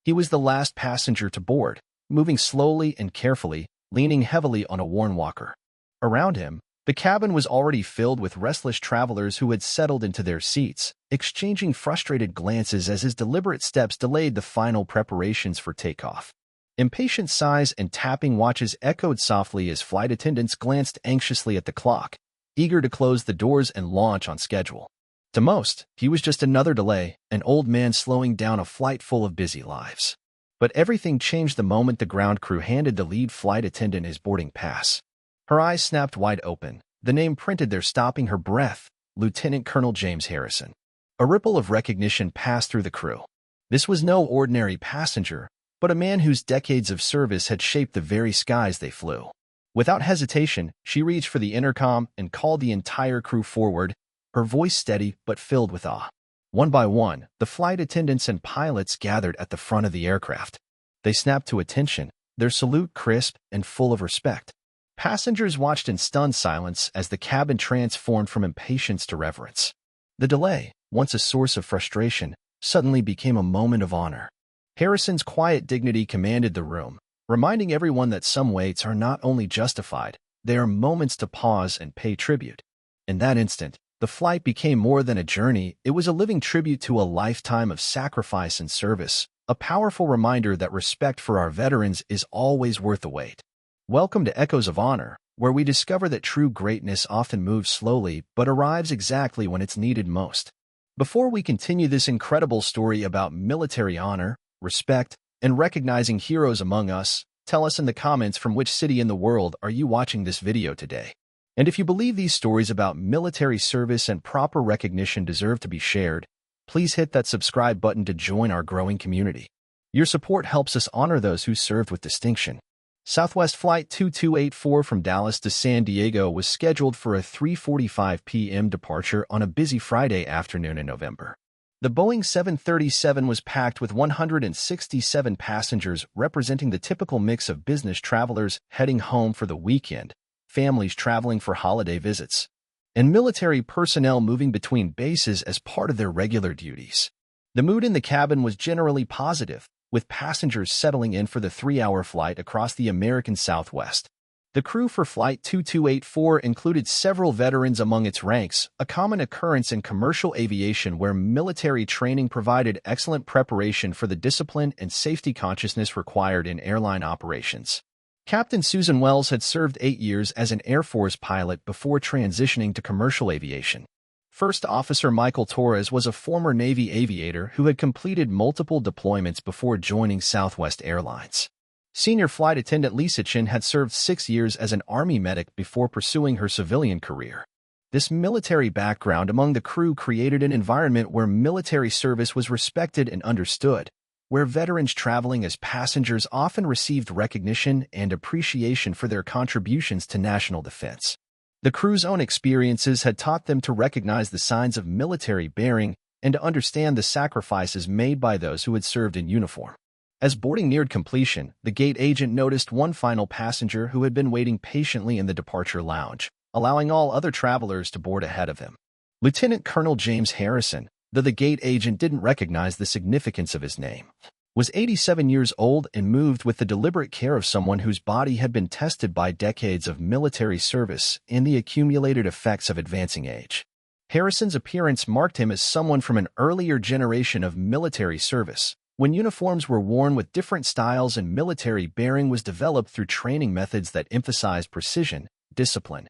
He was the last passenger to board, moving slowly and carefully, leaning heavily on a worn walker. Around him, the cabin was already filled with restless travelers who had settled into their seats, exchanging frustrated glances as his deliberate steps delayed the final preparations for takeoff. Impatient sighs and tapping watches echoed softly as flight attendants glanced anxiously at the clock, eager to close the doors and launch on schedule. To most, he was just another delay, an old man slowing down a flight full of busy lives. But everything changed the moment the ground crew handed the lead flight attendant his boarding pass. Her eyes snapped wide open, the name printed there stopping her breath, Lieutenant Colonel James Harrison. A ripple of recognition passed through the crew. This was no ordinary passenger, but a man whose decades of service had shaped the very skies they flew. Without hesitation, she reached for the intercom and called the entire crew forward, her voice steady but filled with awe. One by one, the flight attendants and pilots gathered at the front of the aircraft. They snapped to attention, their salute crisp and full of respect. Passengers watched in stunned silence as the cabin transformed from impatience to reverence. The delay, once a source of frustration, suddenly became a moment of honor. Harrison's quiet dignity commanded the room, reminding everyone that some waits are not only justified, they are moments to pause and pay tribute. In that instant, the flight became more than a journey, it was a living tribute to a lifetime of sacrifice and service, a powerful reminder that respect for our veterans is always worth the wait. Welcome to Echoes of Honor, where we discover that true greatness often moves slowly but arrives exactly when it's needed most. Before we continue this incredible story about military honor, respect, and recognizing heroes among us, tell us in the comments from which city in the world are you watching this video today. And if you believe these stories about military service and proper recognition deserve to be shared, please hit that subscribe button to join our growing community. Your support helps us honor those who served with distinction. Southwest Flight 2284 from Dallas to San Diego was scheduled for a 3:45 p.m. departure on a busy Friday afternoon in November. The Boeing 737 was packed with 167 passengers, representing the typical mix of business travelers heading home for the weekend, families traveling for holiday visits, and military personnel moving between bases as part of their regular duties. The mood in the cabin was generally positive, with passengers settling in for the 3-hour flight across the American Southwest. The crew for Flight 2284 included several veterans among its ranks, a common occurrence in commercial aviation where military training provided excellent preparation for the discipline and safety consciousness required in airline operations. Captain Susan Wells had served 8 years as an Air Force pilot before transitioning to commercial aviation. First Officer Michael Torres was a former Navy aviator who had completed multiple deployments before joining Southwest Airlines. Senior Flight Attendant Lisa Chin had served 6 years as an Army medic before pursuing her civilian career. This military background among the crew created an environment where military service was respected and understood, where veterans traveling as passengers often received recognition and appreciation for their contributions to national defense. The crew's own experiences had taught them to recognize the signs of military bearing and to understand the sacrifices made by those who had served in uniform. As boarding neared completion, the gate agent noticed one final passenger who had been waiting patiently in the departure lounge, allowing all other travelers to board ahead of him. Lieutenant Colonel James Harrison, though the gate agent didn't recognize the significance of his name, was 87 years old and moved with the deliberate care of someone whose body had been tested by decades of military service and the accumulated effects of advancing age. Harrison's appearance marked him as someone from an earlier generation of military service, when uniforms were worn with different styles and military bearing was developed through training methods that emphasized precision, discipline,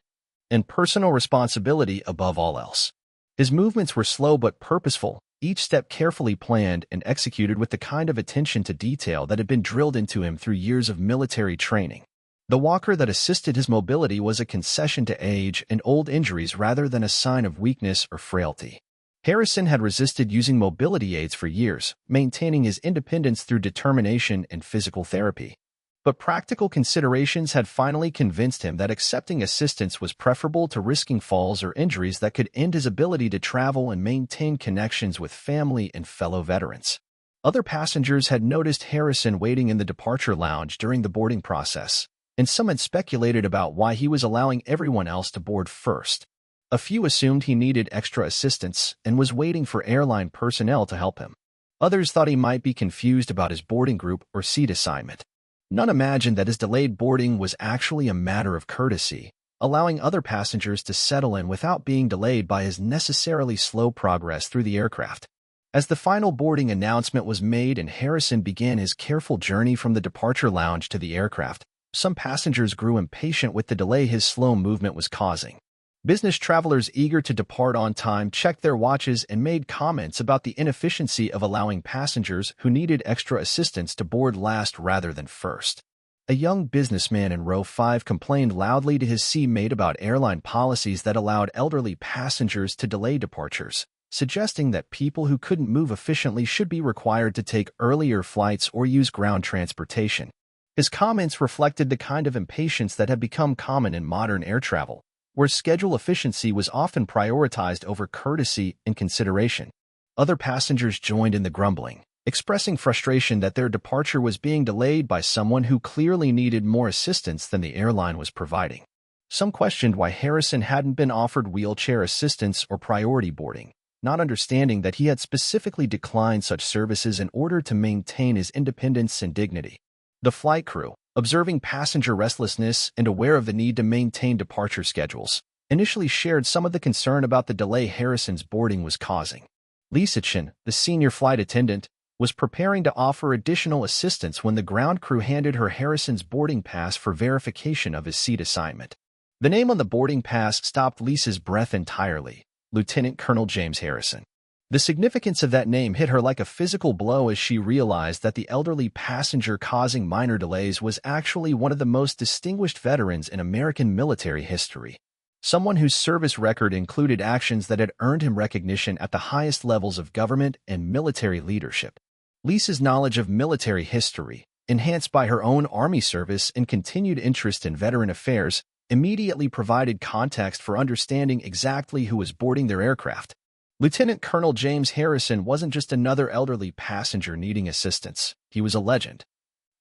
and personal responsibility above all else. His movements were slow but purposeful, each step carefully planned and executed with the kind of attention to detail that had been drilled into him through years of military training. The walker that assisted his mobility was a concession to age and old injuries rather than a sign of weakness or frailty. Harrison had resisted using mobility aids for years, maintaining his independence through determination and physical therapy. But practical considerations had finally convinced him that accepting assistance was preferable to risking falls or injuries that could end his ability to travel and maintain connections with family and fellow veterans. Other passengers had noticed Harrison waiting in the departure lounge during the boarding process, and some had speculated about why he was allowing everyone else to board first. A few assumed he needed extra assistance and was waiting for airline personnel to help him. Others thought he might be confused about his boarding group or seat assignment. None imagined that his delayed boarding was actually a matter of courtesy, allowing other passengers to settle in without being delayed by his necessarily slow progress through the aircraft. As the final boarding announcement was made and Harrison began his careful journey from the departure lounge to the aircraft, some passengers grew impatient with the delay his slow movement was causing. Business travelers eager to depart on time checked their watches and made comments about the inefficiency of allowing passengers who needed extra assistance to board last rather than first. A young businessman in row 5 complained loudly to his seatmate about airline policies that allowed elderly passengers to delay departures, suggesting that people who couldn't move efficiently should be required to take earlier flights or use ground transportation. His comments reflected the kind of impatience that had become common in modern air travel, where schedule efficiency was often prioritized over courtesy and consideration. Other passengers joined in the grumbling, expressing frustration that their departure was being delayed by someone who clearly needed more assistance than the airline was providing. Some questioned why Harrison hadn't been offered wheelchair assistance or priority boarding, not understanding that he had specifically declined such services in order to maintain his independence and dignity. The flight crew, observing passenger restlessness and aware of the need to maintain departure schedules, initially shared some of the concern about the delay Harrison's boarding was causing. Lisa Chen, the senior flight attendant, was preparing to offer additional assistance when the ground crew handed her Harrison's boarding pass for verification of his seat assignment. The name on the boarding pass stopped Lisa's breath entirely: Lieutenant Colonel James Harrison. The significance of that name hit her like a physical blow as she realized that the elderly passenger causing minor delays was actually one of the most distinguished veterans in American military history. Someone whose service record included actions that had earned him recognition at the highest levels of government and military leadership. Lisa's knowledge of military history, enhanced by her own Army service and continued interest in veteran affairs, immediately provided context for understanding exactly who was boarding their aircraft. Lieutenant Colonel James Harrison wasn't just another elderly passenger needing assistance. He was a legend.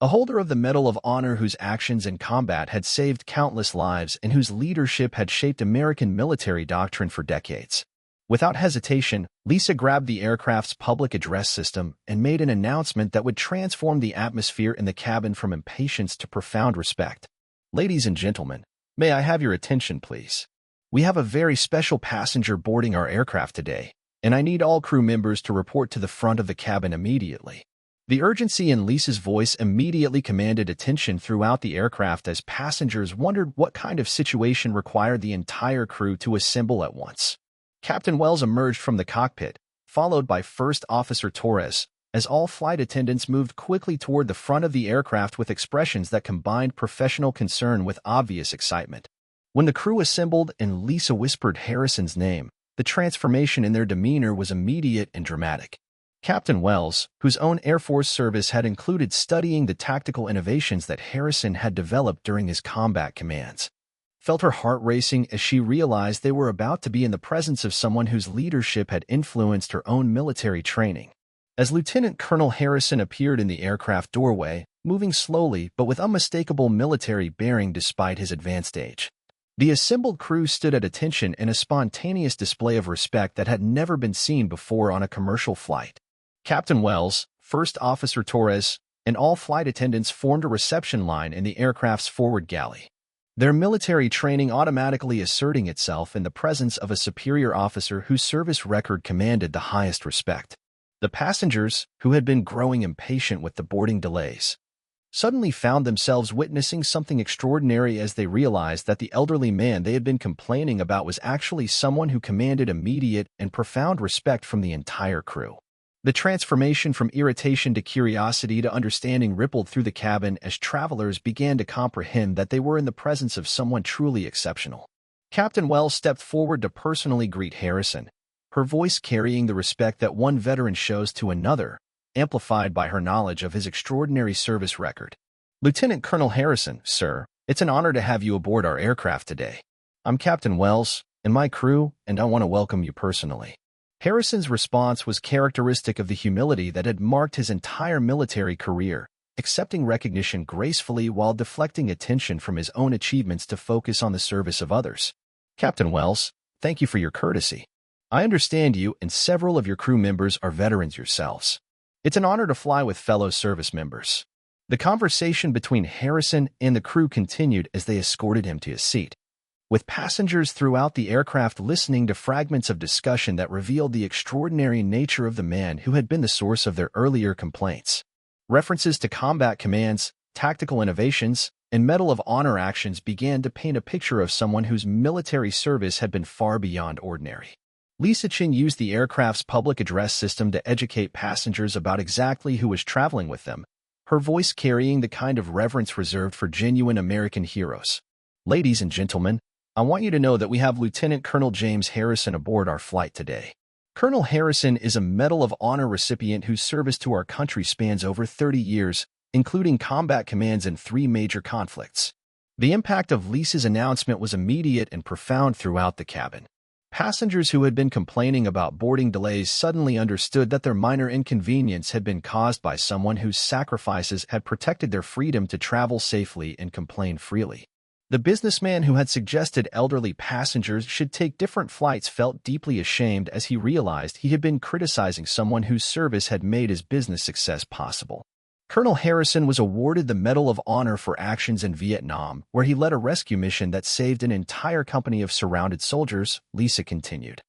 A holder of the Medal of Honor whose actions in combat had saved countless lives and whose leadership had shaped American military doctrine for decades. Without hesitation, Lisa grabbed the aircraft's public address system and made an announcement that would transform the atmosphere in the cabin from impatience to profound respect. "Ladies and gentlemen, may I have your attention, please? We have a very special passenger boarding our aircraft today, and I need all crew members to report to the front of the cabin immediately." The urgency in Lisa's voice immediately commanded attention throughout the aircraft as passengers wondered what kind of situation required the entire crew to assemble at once. Captain Wells emerged from the cockpit, followed by First Officer Torres, as all flight attendants moved quickly toward the front of the aircraft with expressions that combined professional concern with obvious excitement. When the crew assembled and Lisa whispered Harrison's name, the transformation in their demeanor was immediate and dramatic. Captain Wells, whose own Air Force service had included studying the tactical innovations that Harrison had developed during his combat commands, felt her heart racing as she realized they were about to be in the presence of someone whose leadership had influenced her own military training. As Lieutenant Colonel Harrison appeared in the aircraft doorway, moving slowly but with unmistakable military bearing despite his advanced age, the assembled crew stood at attention in a spontaneous display of respect that had never been seen before on a commercial flight. Captain Wells, First Officer Torres, and all flight attendants formed a reception line in the aircraft's forward galley, their military training automatically asserting itself in the presence of a superior officer whose service record commanded the highest respect. The passengers, who had been growing impatient with the boarding delays, suddenly found themselves witnessing something extraordinary as they realized that the elderly man they had been complaining about was actually someone who commanded immediate and profound respect from the entire crew. The transformation from irritation to curiosity to understanding rippled through the cabin as travelers began to comprehend that they were in the presence of someone truly exceptional. Captain Wells stepped forward to personally greet Harrison, her voice carrying the respect that one veteran shows to another, amplified by her knowledge of his extraordinary service record. "Lieutenant Colonel Harrison, sir, it's an honor to have you aboard our aircraft today. I'm Captain Wells, and my crew, and I want to welcome you personally." Harrison's response was characteristic of the humility that had marked his entire military career, accepting recognition gracefully while deflecting attention from his own achievements to focus on the service of others. "Captain Wells, thank you for your courtesy. I understand you and several of your crew members are veterans yourselves. It's an honor to fly with fellow service members. The conversation between Harrison and the crew continued as they escorted him to his seat, with passengers throughout the aircraft listening to fragments of discussion that revealed the extraordinary nature of the man who had been the source of their earlier complaints. References to combat commands, tactical innovations, and Medal of Honor actions began to paint a picture of someone whose military service had been far beyond ordinary. Lisa Chin used the aircraft's public address system to educate passengers about exactly who was traveling with them, her voice carrying the kind of reverence reserved for genuine American heroes. Ladies and gentlemen, I want you to know that we have Lieutenant Colonel James Harrison aboard our flight today. Colonel Harrison is a Medal of Honor recipient whose service to our country spans over 30 years, including combat commands in 3 major conflicts. The impact of Lisa's announcement was immediate and profound throughout the cabin. Passengers who had been complaining about boarding delays suddenly understood that their minor inconvenience had been caused by someone whose sacrifices had protected their freedom to travel safely and complain freely. The businessman who had suggested elderly passengers should take different flights felt deeply ashamed as he realized he had been criticizing someone whose service had made his business success possible. Colonel Harrison was awarded the Medal of Honor for actions in Vietnam, where he led a rescue mission that saved an entire company of surrounded soldiers, Lisa continued,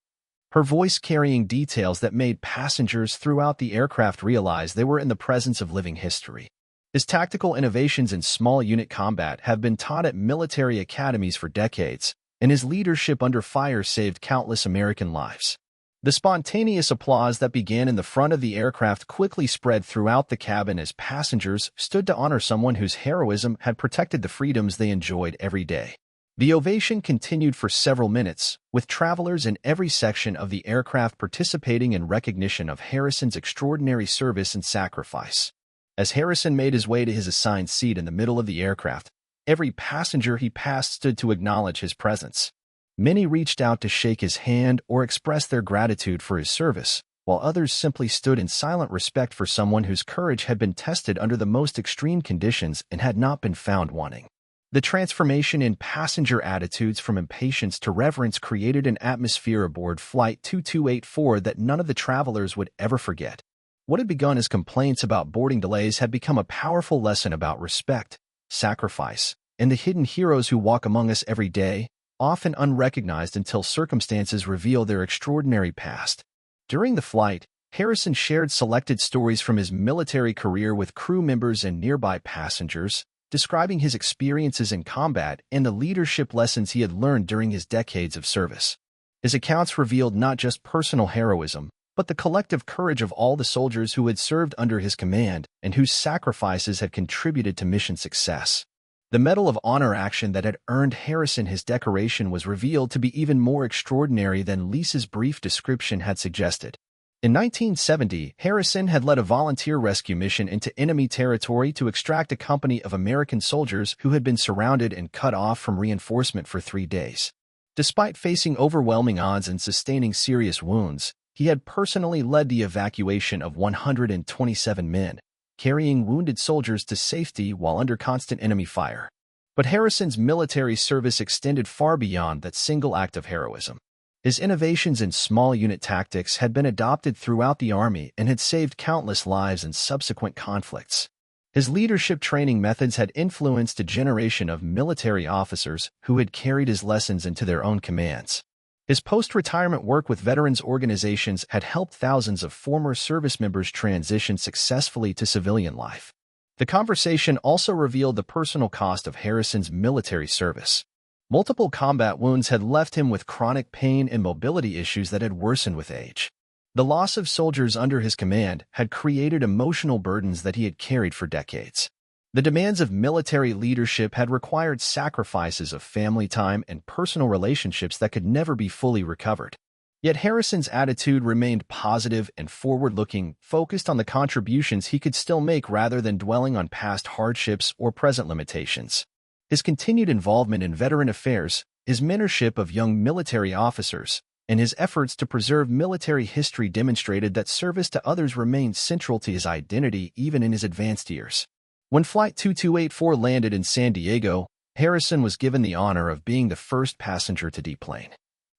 her voice carrying details that made passengers throughout the aircraft realize they were in the presence of living history. His tactical innovations in small unit combat have been taught at military academies for decades, and his leadership under fire saved countless American lives. The spontaneous applause that began in the front of the aircraft quickly spread throughout the cabin as passengers stood to honor someone whose heroism had protected the freedoms they enjoyed every day. The ovation continued for several minutes, with travelers in every section of the aircraft participating in recognition of Harrison's extraordinary service and sacrifice. As Harrison made his way to his assigned seat in the middle of the aircraft, every passenger he passed stood to acknowledge his presence. Many reached out to shake his hand or express their gratitude for his service, while others simply stood in silent respect for someone whose courage had been tested under the most extreme conditions and had not been found wanting. The transformation in passenger attitudes from impatience to reverence created an atmosphere aboard Flight 2284 that none of the travelers would ever forget. What had begun as complaints about boarding delays had become a powerful lesson about respect, sacrifice, and the hidden heroes who walk among us every day, often unrecognized until circumstances reveal their extraordinary past. During the flight, Harrison shared selected stories from his military career with crew members and nearby passengers, describing his experiences in combat and the leadership lessons he had learned during his decades of service. His accounts revealed not just personal heroism, but the collective courage of all the soldiers who had served under his command and whose sacrifices had contributed to mission success. The Medal of Honor action that had earned Harrison his decoration was revealed to be even more extraordinary than Lisa's brief description had suggested. In 1970, Harrison had led a volunteer rescue mission into enemy territory to extract a company of American soldiers who had been surrounded and cut off from reinforcement for 3 days. Despite facing overwhelming odds and sustaining serious wounds, he had personally led the evacuation of 127 men, carrying wounded soldiers to safety while under constant enemy fire. But Harrison's military service extended far beyond that single act of heroism. His innovations in small unit tactics had been adopted throughout the Army and had saved countless lives in subsequent conflicts. His leadership training methods had influenced a generation of military officers who had carried his lessons into their own commands. His post-retirement work with veterans organizations had helped thousands of former service members transition successfully to civilian life. The conversation also revealed the personal cost of Harrison's military service. Multiple combat wounds had left him with chronic pain and mobility issues that had worsened with age. The loss of soldiers under his command had created emotional burdens that he had carried for decades. The demands of military leadership had required sacrifices of family time and personal relationships that could never be fully recovered. Yet Harrison's attitude remained positive and forward-looking, focused on the contributions he could still make rather than dwelling on past hardships or present limitations. His continued involvement in veteran affairs, his mentorship of young military officers, and his efforts to preserve military history demonstrated that service to others remained central to his identity even in his advanced years. When Flight 2284 landed in San Diego, Harrison was given the honor of being the first passenger to deplane.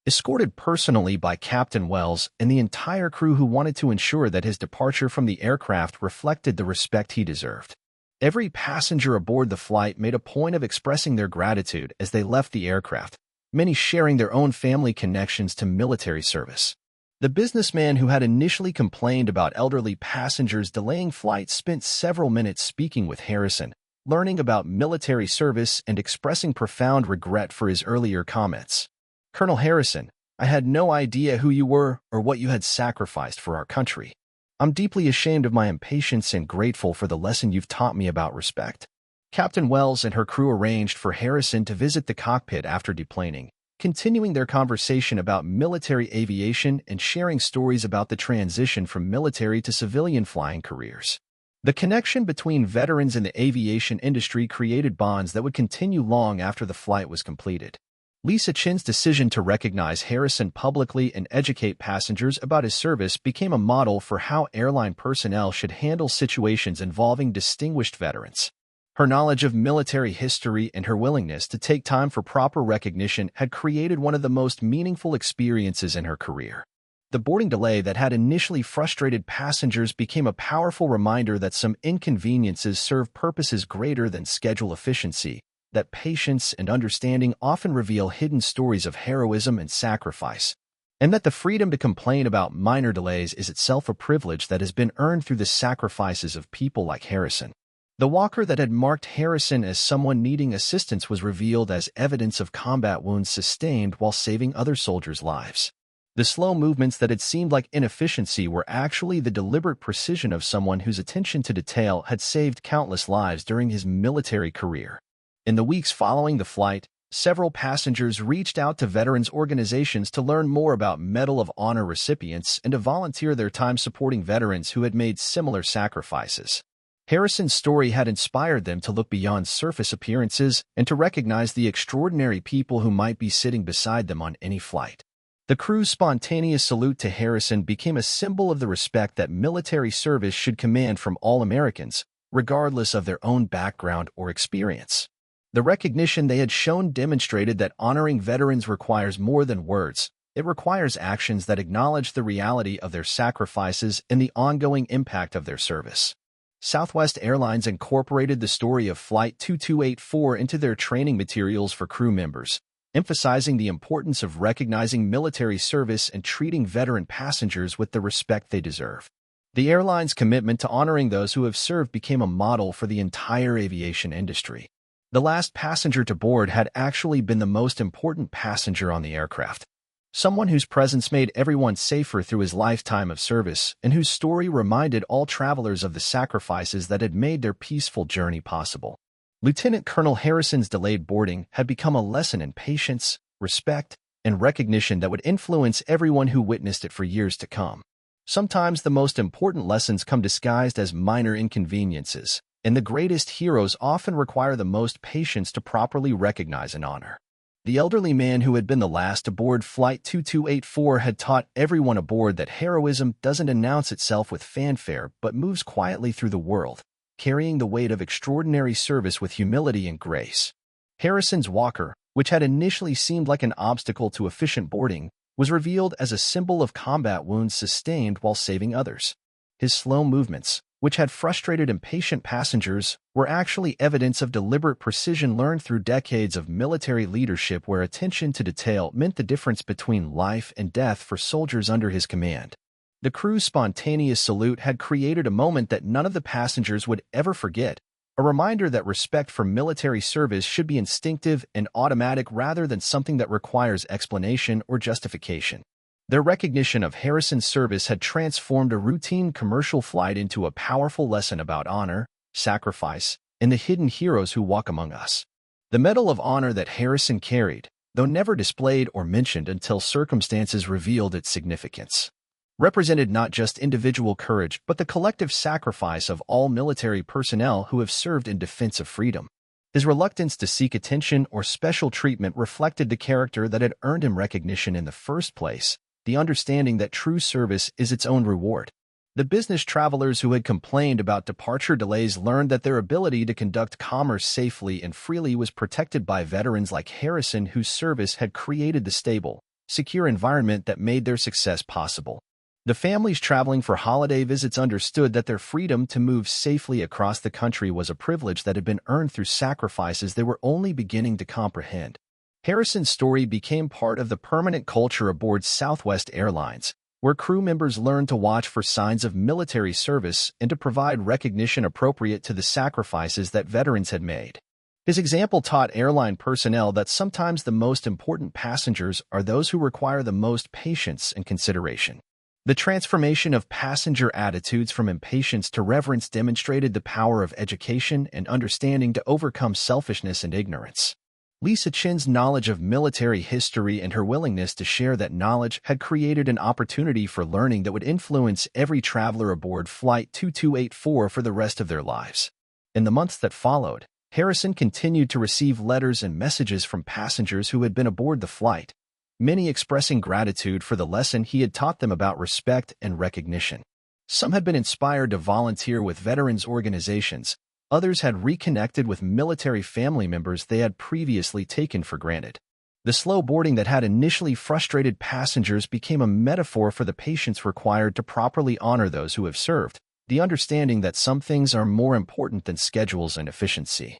escorted personally by Captain Wells and the entire crew who wanted to ensure that his departure from the aircraft reflected the respect he deserved. Every passenger aboard the flight made a point of expressing their gratitude as they left the aircraft, many sharing their own family connections to military service. The businessman who had initially complained about elderly passengers delaying flights spent several minutes speaking with Harrison, learning about military service and expressing profound regret for his earlier comments. "Colonel Harrison, I had no idea who you were or what you had sacrificed for our country. I'm deeply ashamed of my impatience and grateful for the lesson you've taught me about respect." Captain Wells and her crew arranged for Harrison to visit the cockpit after deplaning, continuing their conversation about military aviation and sharing stories about the transition from military to civilian flying careers. The connection between veterans and the aviation industry created bonds that would continue long after the flight was completed. Lisa Chin's decision to recognize Harrison publicly and educate passengers about his service became a model for how airline personnel should handle situations involving distinguished veterans. Her knowledge of military history and her willingness to take time for proper recognition had created one of the most meaningful experiences in her career. The boarding delay that had initially frustrated passengers became a powerful reminder that some inconveniences serve purposes greater than schedule efficiency, that patience and understanding often reveal hidden stories of heroism and sacrifice, and that the freedom to complain about minor delays is itself a privilege that has been earned through the sacrifices of people like Harrison. The walker that had marked Harrison as someone needing assistance was revealed as evidence of combat wounds sustained while saving other soldiers' lives. The slow movements that had seemed like inefficiency were actually the deliberate precision of someone whose attention to detail had saved countless lives during his military career. In the weeks following the flight, several passengers reached out to veterans organizations to learn more about Medal of Honor recipients and to volunteer their time supporting veterans who had made similar sacrifices. Harrison's story had inspired them to look beyond surface appearances and to recognize the extraordinary people who might be sitting beside them on any flight. The crew's spontaneous salute to Harrison became a symbol of the respect that military service should command from all Americans, regardless of their own background or experience. The recognition they had shown demonstrated that honoring veterans requires more than words. It requires actions that acknowledge the reality of their sacrifices and the ongoing impact of their service. Southwest Airlines incorporated the story of Flight 2284 into their training materials for crew members, emphasizing the importance of recognizing military service and treating veteran passengers with the respect they deserve. The airline's commitment to honoring those who have served became a model for the entire aviation industry. The last passenger to board had actually been the most important passenger on the aircraft, someone whose presence made everyone safer through his lifetime of service and whose story reminded all travelers of the sacrifices that had made their peaceful journey possible. Lieutenant Colonel Harrison's delayed boarding had become a lesson in patience, respect, and recognition that would influence everyone who witnessed it for years to come. Sometimes the most important lessons come disguised as minor inconveniences, and the greatest heroes often require the most patience to properly recognize and honor. The elderly man who had been the last to board Flight 2284 had taught everyone aboard that heroism doesn't announce itself with fanfare but moves quietly through the world, carrying the weight of extraordinary service with humility and grace. Harrison's walker, which had initially seemed like an obstacle to efficient boarding, was revealed as a symbol of combat wounds sustained while saving others. His slow movements, which had frustrated impatient passengers, were actually evidence of deliberate precision learned through decades of military leadership where attention to detail meant the difference between life and death for soldiers under his command. The crew's spontaneous salute had created a moment that none of the passengers would ever forget, a reminder that respect for military service should be instinctive and automatic rather than something that requires explanation or justification. Their recognition of Harrison's service had transformed a routine commercial flight into a powerful lesson about honor, sacrifice, and the hidden heroes who walk among us. The Medal of Honor that Harrison carried, though never displayed or mentioned until circumstances revealed its significance, represented not just individual courage but the collective sacrifice of all military personnel who have served in defense of freedom. His reluctance to seek attention or special treatment reflected the character that had earned him recognition in the first place, the understanding that true service is its own reward. The business travelers who had complained about departure delays learned that their ability to conduct commerce safely and freely was protected by veterans like Harrison whose service had created the stable, secure environment that made their success possible. The families traveling for holiday visits understood that their freedom to move safely across the country was a privilege that had been earned through sacrifices they were only beginning to comprehend. Harrison's story became part of the permanent culture aboard Southwest Airlines, where crew members learned to watch for signs of military service and to provide recognition appropriate to the sacrifices that veterans had made. His example taught airline personnel that sometimes the most important passengers are those who require the most patience and consideration. The transformation of passenger attitudes from impatience to reverence demonstrated the power of education and understanding to overcome selfishness and ignorance. Lisa Chin's knowledge of military history and her willingness to share that knowledge had created an opportunity for learning that would influence every traveler aboard Flight 2284 for the rest of their lives. In the months that followed, Harrison continued to receive letters and messages from passengers who had been aboard the flight, many expressing gratitude for the lesson he had taught them about respect and recognition. Some had been inspired to volunteer with veterans organizations. Others had reconnected with military family members they had previously taken for granted. The slow boarding that had initially frustrated passengers became a metaphor for the patience required to properly honor those who have served, the understanding that some things are more important than schedules and efficiency,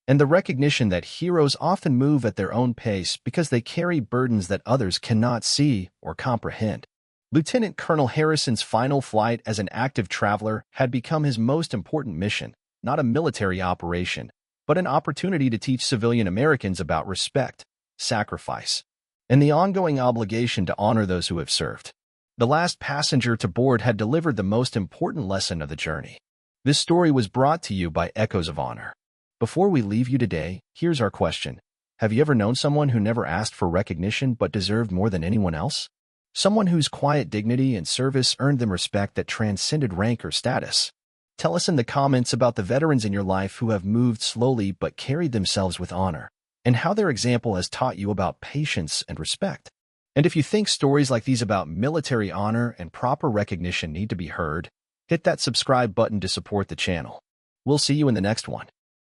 and the recognition that heroes often move at their own pace because they carry burdens that others cannot see or comprehend. Lieutenant Colonel Harrison's final flight as an active traveler had become his most important mission, not a military operation, but an opportunity to teach civilian Americans about respect, sacrifice, and the ongoing obligation to honor those who have served. The last passenger to board had delivered the most important lesson of the journey. This story was brought to you by Echoes of Honor. Before we leave you today, here's our question. Have you ever known someone who never asked for recognition but deserved more than anyone else? Someone whose quiet dignity and service earned them respect that transcended rank or status? Tell us in the comments about the veterans in your life who have moved slowly but carried themselves with honor, and how their example has taught you about patience and respect. And if you think stories like these about military honor and proper recognition need to be heard, hit that subscribe button to support the channel. We'll see you in the next one.